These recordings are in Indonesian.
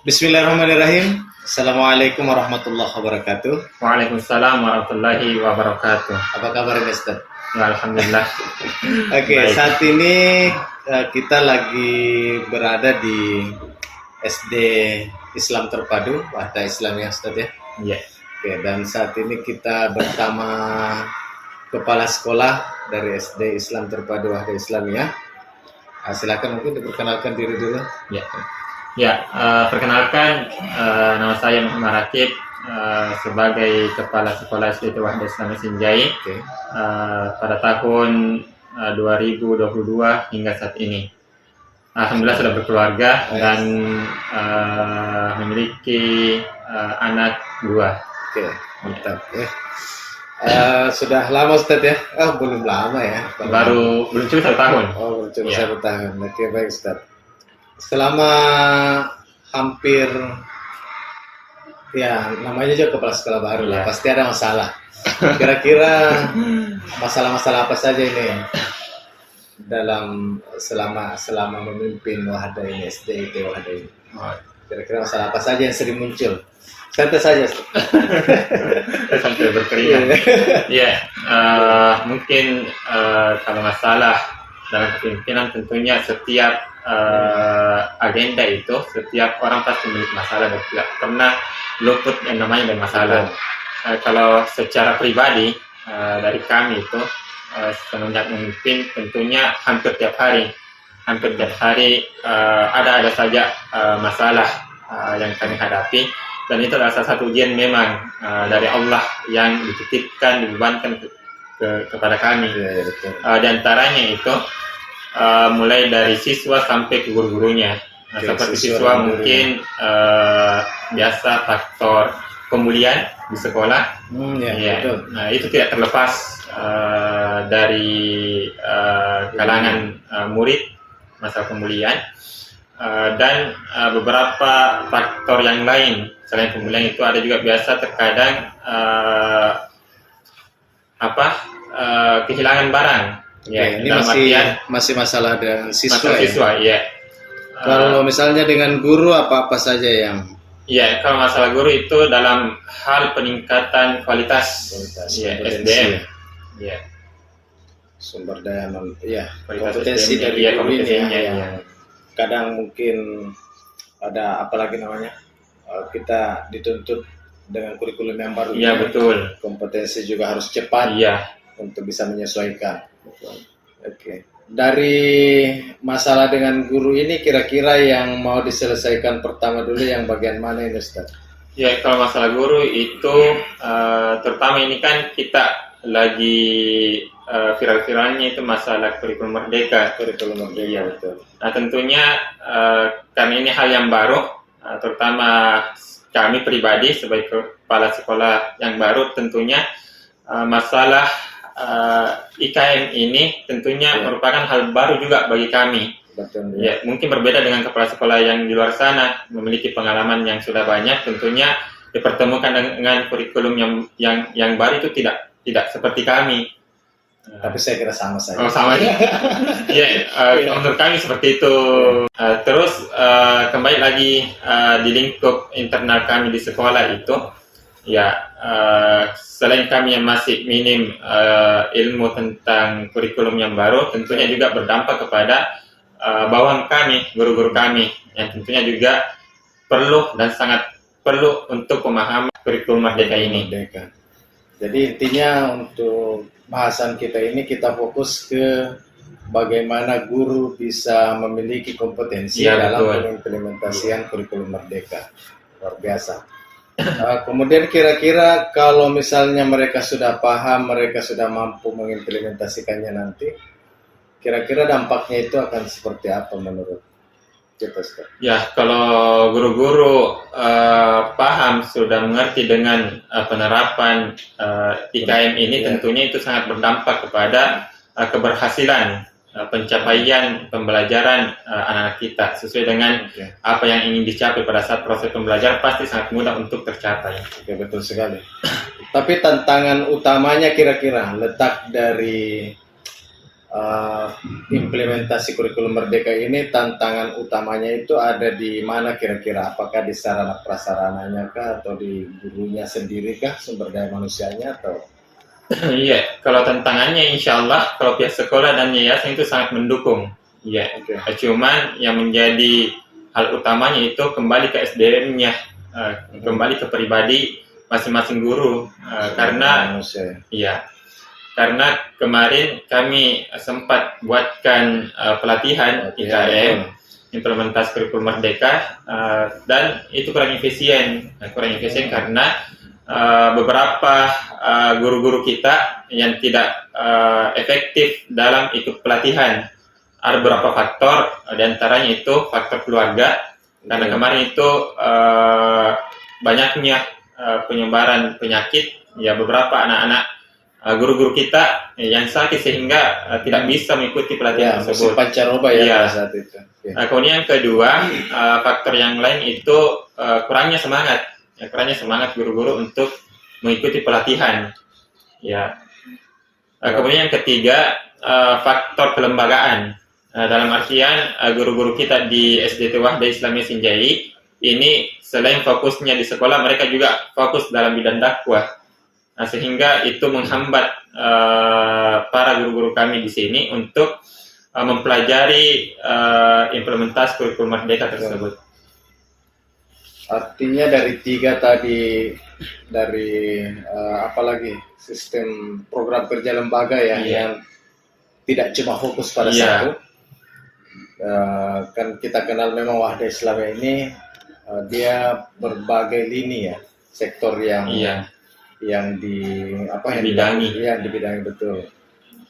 Bismillahirrahmanirrahim. Assalamualaikum warahmatullahi wabarakatuh. Waalaikumsalam warahmatullahi wabarakatuh. Apa kabar Ustaz? Ya, alhamdulillah. Oke, Baik. saat ini kita lagi berada di SD Islam Terpadu, Wahda Islamiyah Ustaz ya. Ya. Oke, dan saat ini kita bersama kepala sekolah dari SD Islam Terpadu Wahda Islamiyah. Silakan mungkin diperkenalkan diri dulu. Ya. Ya, perkenalkan nama saya Muhammad Rakib sebagai kepala sekolah SD Wahda Islamiyah Sinjai Oke. pada tahun 2022 hingga saat ini. Alhamdulillah sudah berkeluarga dan memiliki anak 2. Oke, mantap ya. Sudah lama Ustaz ya? Belum lama ya. Belum cukup 1 tahun. Oh, belum cukup Ya. 1 tahun. Oke, baik Ustaz. Selama hampir ya namanya juga kepala sekolah baru lah, Ya. pasti ada masalah. Kira-kira masalah-masalah apa saja ini dalam selama memimpin Wahda ini, SD itu Wahda ini? Kira-kira masalah apa saja yang sering muncul? Santai saja. Ustaz. Sampai berkeringat. Ya, mungkin kalau masalah dalam kepemimpinan tentunya setiap agenda itu setiap orang pasti memiliki masalah dan tidak pernah luput yang namanya dari masalah. Kalau secara pribadi dari kami itu semenjak memimpin tentunya hampir tiap hari ada saja masalah yang kami hadapi, dan itu adalah salah satu ujian memang dari Allah yang dititipkan, dibebankan kepada kami. Ya, betul. Di antaranya itu mulai dari siswa sampai ke guru-gurunya. Oke, Seperti siswa siswa dan mungkin biasa faktor pembulian di sekolah. Ya, Ya. betul. Nah, itu tidak terlepas dari kalangan murid, masalah pembulian. Dan beberapa faktor yang lain selain pembulian itu ada juga biasa terkadang kehilangan barang. Ya, ini dalam masih masalah dengan siswa. masalah Ya? siswa, ya. Kalau misalnya dengan guru apa saja yang Ya, kalau masalah guru itu dalam hal peningkatan kualitas, ya, kompetensi, SDM, ya, sumber daya ya kualitas kompetensi SDM, dari ya, guru ini kompetensinya, ya. ya. Kadang mungkin ada apalagi namanya kita dituntut dengan kurikulum yang baru. Iya, betul. Kompetensi juga harus cepat Iya. untuk bisa menyesuaikan. Oke. Dari masalah dengan guru ini kira-kira yang mau diselesaikan pertama dulu yang bagian mana ini Ustaz? Ya, kalau masalah guru itu terutama ini kan kita lagi viral-viralnya itu masalah kurikulum merdeka. Kurikulum merdeka. Iya. Betul. Nah, tentunya karena ini hal yang baru, terutama kami pribadi sebagai kepala sekolah yang baru, tentunya masalah IKM ini tentunya Ya. merupakan hal baru juga bagi kami. Betul. Ya, mungkin berbeda dengan kepala sekolah yang di luar sana memiliki pengalaman yang sudah banyak, tentunya dipertemukan dengan kurikulum yang baru itu tidak seperti kami. Tapi saya kira sama saja. Oh, sama ya. Ya, menurut kami seperti itu. Terus kembali lagi di lingkup internal kami di sekolah itu, ya selain kami yang masih minim ilmu tentang kurikulum yang baru, tentunya juga berdampak kepada bawahan kami, guru-guru kami, yang tentunya juga perlu dan sangat perlu untuk pemahaman kurikulum merdeka ini. Merdeka. Jadi intinya untuk bahasan kita ini kita fokus ke bagaimana guru bisa memiliki kompetensi Ya, dalam betul. pengimplementasian kurikulum merdeka. Luar biasa. Kemudian kira-kira kalau misalnya mereka sudah paham, mereka sudah mampu mengimplementasikannya nanti, kira-kira dampaknya itu akan seperti apa menurut kita, Ustaz? Ya, kalau guru-guru paham, sudah mengerti dengan penerapan IKM ini, Ya. tentunya itu sangat berdampak kepada keberhasilan pencapaian pembelajaran anak-anak kita sesuai dengan Oke. apa yang ingin dicapai pada saat proses pembelajaran, pasti sangat mudah untuk tercapai. Oke, betul sekali. Tapi tantangan utamanya kira-kira letak dari eh, implementasi kurikulum Merdeka ini tantangan utamanya itu ada di mana kira-kira? Apakah di sarana prasarananya kah atau di gurunya sendiri kah, sumber daya manusianya atau? Iya, kalau tantangannya insya Allah kalau pihak sekolah dan yayasan itu sangat mendukung. Iya, Oke. cuman yang menjadi hal utamanya itu kembali ke SDM-nya, kembali ke pribadi masing-masing guru, karena Manusia. iya, karena kemarin kami sempat buatkan pelatihan IKM implementasi kurikulum Merdeka, dan itu kurang efisien karena beberapa guru-guru kita yang tidak efektif dalam ikut pelatihan. Ada beberapa faktor, diantaranya itu faktor keluarga, karena kemarin itu banyaknya penyebaran penyakit, ya beberapa anak-anak guru-guru kita yang sakit sehingga tidak bisa mengikuti pelatihan musim tersebut. pancaroba ya Iya. pada saat itu. Kemudian yang kedua, faktor yang lain itu kurangnya semangat. Kurangnya semangat guru-guru untuk mengikuti pelatihan. Ya. Kemudian yang ketiga, faktor kelembagaan. Dalam artian guru-guru kita di SDT Wahda Islamiyah Sinjai ini selain fokusnya di sekolah, mereka juga fokus dalam bidang dakwah. Sehingga itu menghambat para guru-guru kami di sini untuk mempelajari implementasi kurikulum Merdeka tersebut. Artinya dari tiga tadi, dari apalagi sistem program kerja lembaga ya, yang tidak cuma fokus pada satu. Kan kita kenal memang Wahda Islamiyah ini dia berbagai lini ya, sektor yang dibidangi betul.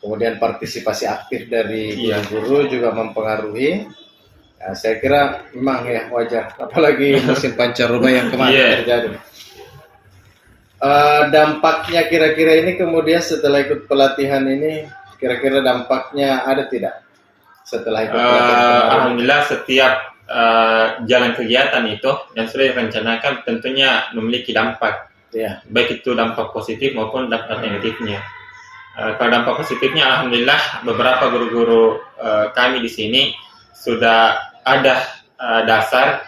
Kemudian partisipasi aktif dari guru-guru juga mempengaruhi. Saya kira memang ya wajar, apalagi musim pancaroba yang kemarin terjadi. Dampaknya kira-kira ini kemudian setelah ikut pelatihan ini, kira-kira dampaknya ada tidak? Setelah ikut pelatihan alhamdulillah setiap jalan kegiatan itu yang sudah direncanakan tentunya memiliki dampak, baik itu dampak positif maupun dampak negatifnya. Kalau dampak positifnya, alhamdulillah beberapa guru-guru kami di sini sudah ada dasar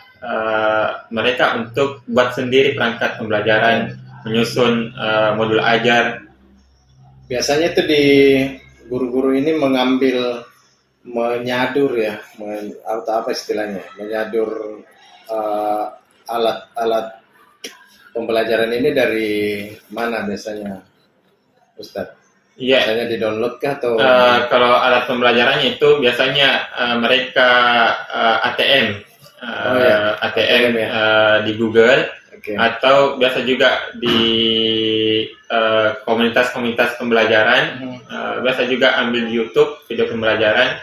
mereka untuk buat sendiri perangkat pembelajaran, menyusun modul ajar. Biasanya itu di guru-guru ini menyadur ya, atau apa istilahnya, menyadur alat-alat pembelajaran ini dari mana biasanya, Ustadz? Iya. Biasanya di-download kah atau? Kalau alat pembelajarannya itu biasanya mereka ATM, ATM ya? Di Google, atau biasa juga di komunitas-komunitas pembelajaran, biasa juga ambil di YouTube video pembelajaran,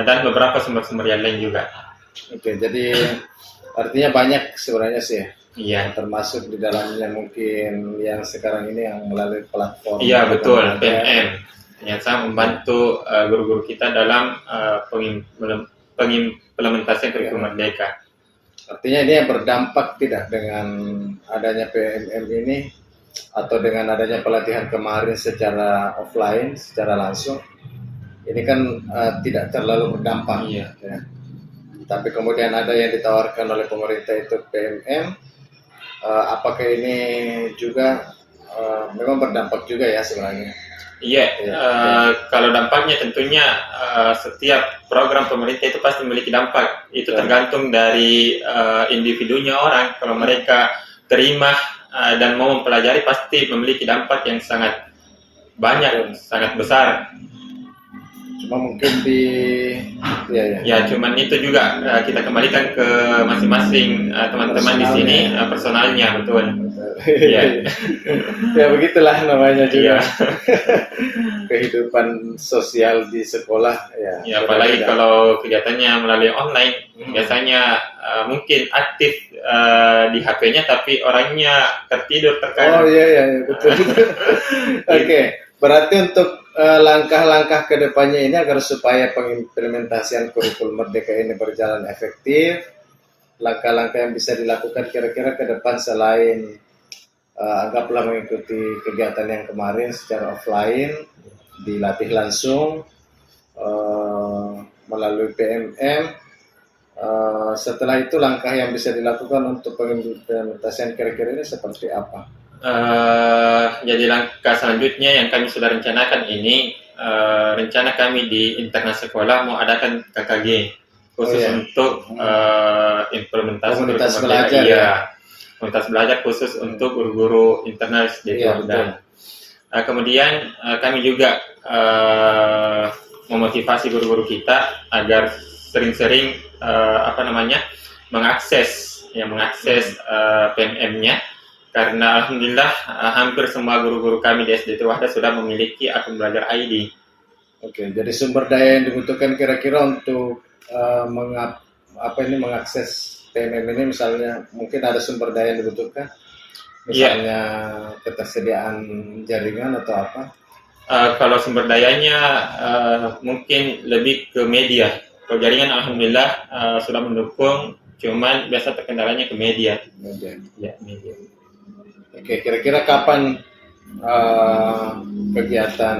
dan beberapa sumber-sumber yang lain juga. Jadi artinya banyak sebenarnya sih. Iya. Termasuk di dalamnya mungkin yang sekarang ini yang melalui platform. Iya betul, PMM yang sangat membantu guru-guru kita dalam pengimplementasian kurikulum Merdeka. Artinya ini yang berdampak tidak dengan adanya PMM ini atau dengan adanya pelatihan kemarin secara offline, secara langsung. Ini kan tidak terlalu berdampak. Iya. Ya. Tapi kemudian ada yang ditawarkan oleh pemerintah itu PMM. Apakah ini juga memang berdampak juga ya sebenarnya? Iya, kalau dampaknya tentunya setiap program pemerintah itu pasti memiliki dampak. Itu tergantung dari individunya orang. Kalau mereka terima dan mau mempelajari pasti memiliki dampak yang sangat banyak, sangat besar. Cuma mungkin cuman itu juga kita kembalikan ke masing-masing teman-teman di sini, personalnya betul. Ya. Ya begitulah namanya juga. Kehidupan sosial di sekolah ya. Apalagi kalau kegiatannya melalui online, biasanya mungkin aktif di HP-nya tapi orangnya tertidur terkadang. Oh iya betul. Oke. Berarti untuk langkah-langkah ke depannya ini agar supaya pengimplementasian kurikulum Merdeka ini berjalan efektif, langkah-langkah yang bisa dilakukan kira-kira ke depan selain anggaplah mengikuti kegiatan yang kemarin secara offline, dilatih langsung, melalui PMM. Setelah itu langkah yang bisa dilakukan untuk pengimplementasian kira-kira ini seperti apa? Jadi langkah selanjutnya yang kami sudah rencanakan ini, rencana kami di internal sekolah mau adakan KKG khusus untuk implementasi komunitas kurikulum belajar. Iya, komunitas belajar khusus untuk guru-guru internal SD Tuadan. Kemudian kami juga memotivasi guru-guru kita agar sering-sering mengakses PMM-nya, karena alhamdulillah hampir semua guru-guru kami di SD Tuadan sudah memiliki akun belajar ID. Oke, jadi sumber daya yang dibutuhkan kira-kira untuk mengakses PMM ini, misalnya mungkin ada sumber daya yang dibutuhkan, misalnya ketersediaan jaringan atau apa? Kalau sumber dayanya mungkin lebih ke media. Kalau jaringan alhamdulillah sudah mendukung, cuman biasa terkendalanya ke media. Ya, media. Oke, kira-kira kapan kegiatan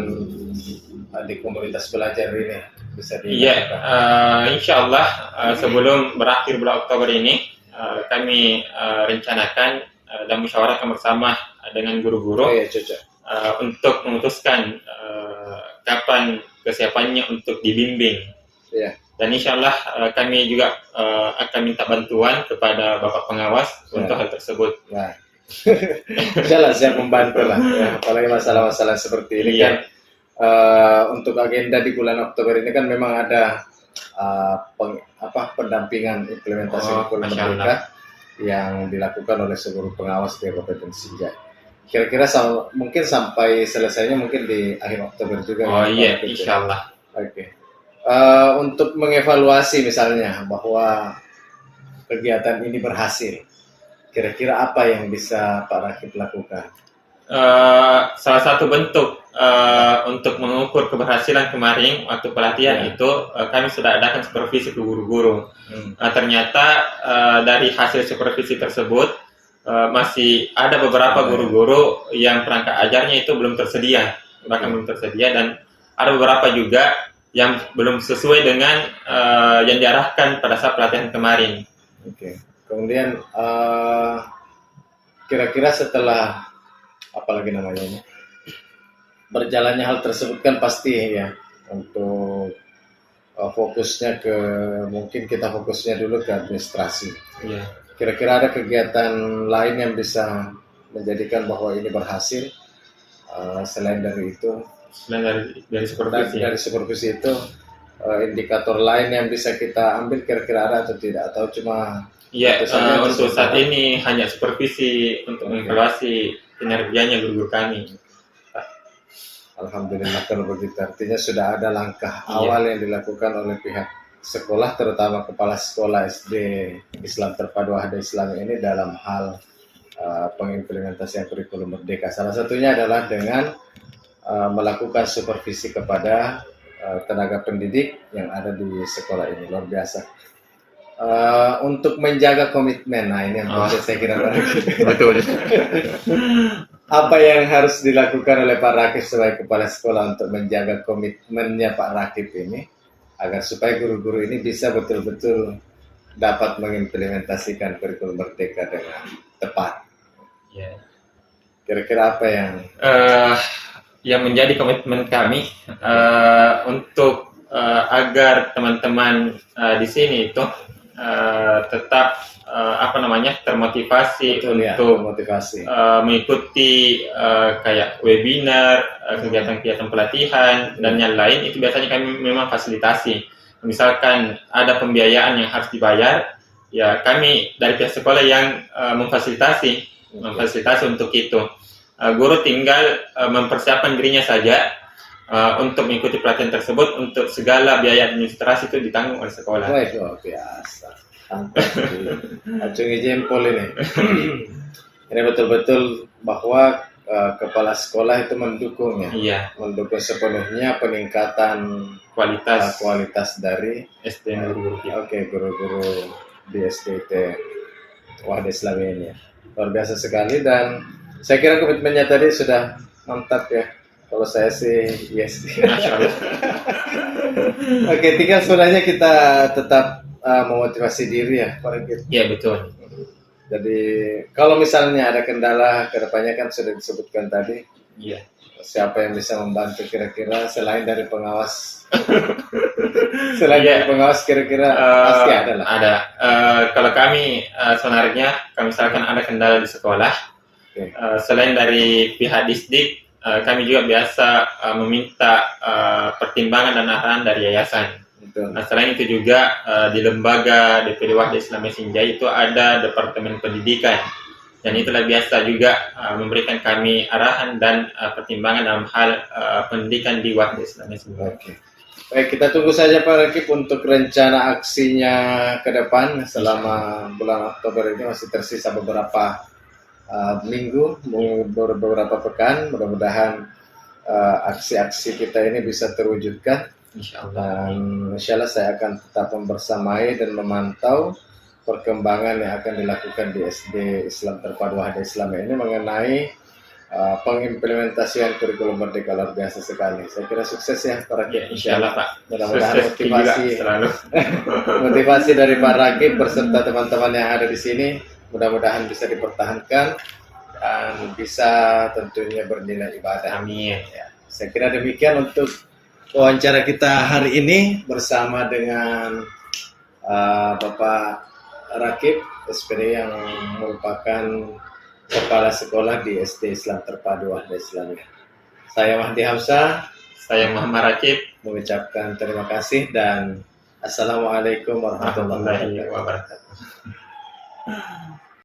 di komunitas belajar ini bisa dilakukan? Insya Allah sebelum berakhir bulan Oktober ini kami rencanakan dan musyawarahkan bersama dengan guru-guru untuk memutuskan kapan kesiapannya untuk dibimbing. Dan insya Allah kami juga akan minta bantuan kepada Bapak Pengawas untuk hal tersebut. Insyaallah siap membantu lah, apalagi masalah-masalah seperti ini kan. Untuk agenda di bulan Oktober ini kan memang ada pendampingan implementasi kurikulum Merdeka yang dilakukan oleh seluruh pengawas di Kabupaten Sinjai. Kira-kira mungkin sampai selesainya mungkin di akhir Oktober juga. Insya Allah. Oke. Untuk mengevaluasi misalnya bahwa kegiatan ini berhasil, kira-kira apa yang bisa Pak Rakib lakukan? Salah satu bentuk untuk mengukur keberhasilan kemarin waktu pelatihan itu kami sudah adakan supervisi ke guru-guru. Ternyata dari hasil supervisi tersebut masih ada beberapa guru-guru yang perangkat ajarnya itu belum tersedia, bahkan belum tersedia, dan ada beberapa juga yang belum sesuai dengan yang diarahkan pada saat pelatihan kemarin. Oke. Kemudian kira-kira setelah berjalannya hal tersebut kan pasti ya untuk fokusnya mungkin kita fokusnya dulu ke administrasi. Kira-kira ada kegiatan lain yang bisa menjadikan bahwa ini berhasil selain dari itu? Selain dari supervisi. Dari supervisi itu indikator lain yang bisa kita ambil kira-kira ada atau tidak, atau cuma? Untuk saat ini hanya supervisi untuk mengevaluasi kinerjanya guru-guru kami. Alhamdulillah kalau begitu, artinya sudah ada langkah awal yang dilakukan oleh pihak sekolah, terutama kepala sekolah SD Islam Terpadu Ahad Islam ini dalam hal pengimplementasian kurikulum Merdeka. Salah satunya adalah dengan melakukan supervisi kepada tenaga pendidik yang ada di sekolah ini. Luar biasa. Untuk menjaga komitmen, ini yang saya kira betul. Apa yang harus dilakukan oleh Pak Rakib sebagai kepala sekolah untuk menjaga komitmennya Pak Rakib ini agar supaya guru-guru ini bisa betul-betul dapat mengimplementasikan kurikulum Merdeka dengan tepat? Kira-kira apa yang menjadi komitmen kami untuk agar teman-teman di sini itu tetap termotivasi untuk mengikuti kayak webinar, kegiatan-kegiatan pelatihan dan yang lain, itu biasanya kami memang fasilitasi. Misalkan ada pembiayaan yang harus dibayar, ya kami dari pihak sekolah yang memfasilitasi untuk itu. Guru tinggal mempersiapkan dirinya saja untuk mengikuti pelatihan tersebut. Untuk segala biaya administrasi itu ditanggung oleh sekolah. Luar biasa. Acungi jempol ini. Ini betul-betul bahwa kepala sekolah itu mendukung mendukung sepenuhnya peningkatan kualitas dari SDM guru-guru. Guru-guru di SDT Wahda Islam ini. Luar biasa sekali, dan saya kira komitmennya tadi sudah mantap ya. Kalau saya sih yes. Oke, tinggal sebenarnya kita tetap memotivasi diri ya, Pak Rakib. Ya betul. Jadi kalau misalnya ada kendala, kedepannya kan sudah disebutkan tadi, Iya. siapa yang bisa membantu kira-kira selain dari pengawas? Selain Iya. dari pengawas kira-kira pasti ada lah. Ada. Kalau kami sebenarnya, kalau misalkan ada kendala di sekolah, Oke. selain dari pihak distrik, kami juga biasa meminta pertimbangan dan arahan dari yayasan. Betul. Nah, selain itu juga di lembaga DPD Wahda Islam Sinjai itu ada Departemen Pendidikan, dan itulah biasa juga memberikan kami arahan dan pertimbangan dalam hal pendidikan di Wahda Islam Sinjai. Oke. Baik, kita tunggu saja Pak Rakib untuk rencana aksinya ke depan selama bulan Oktober ini. Masih tersisa beberapa minggu, beberapa pekan. Mudah-mudahan aksi-aksi kita ini bisa terwujudkan. Insya Allah. Dan insya Allah saya akan tetap membersamai dan memantau perkembangan yang akan dilakukan di SD Islam Terpadu Wahda Islam ini mengenai pengimplementasian kurikulum Merdeka luar biasa sekali. Saya kira sukses ya Pak Rakib. Ya, insya Allah Pak. Mudah-mudahan Sukses juga selalu. motivasi dari Pak Rakib beserta teman-teman yang ada di sini mudah-mudahan bisa dipertahankan dan bisa tentunya bernilai ibadah. Amin. Ya, saya kira demikian untuk wawancara kita hari ini bersama dengan Bapak Rakib SPD yang merupakan kepala sekolah di SD Islam Terpadu Wahda Islam. Saya Mahdi Hamzah, Saya Muhammad Rakib. mengucapkan terima kasih dan Assalamualaikum warahmatullahi Warahmatullahi wabarakatuh. wabarakatuh.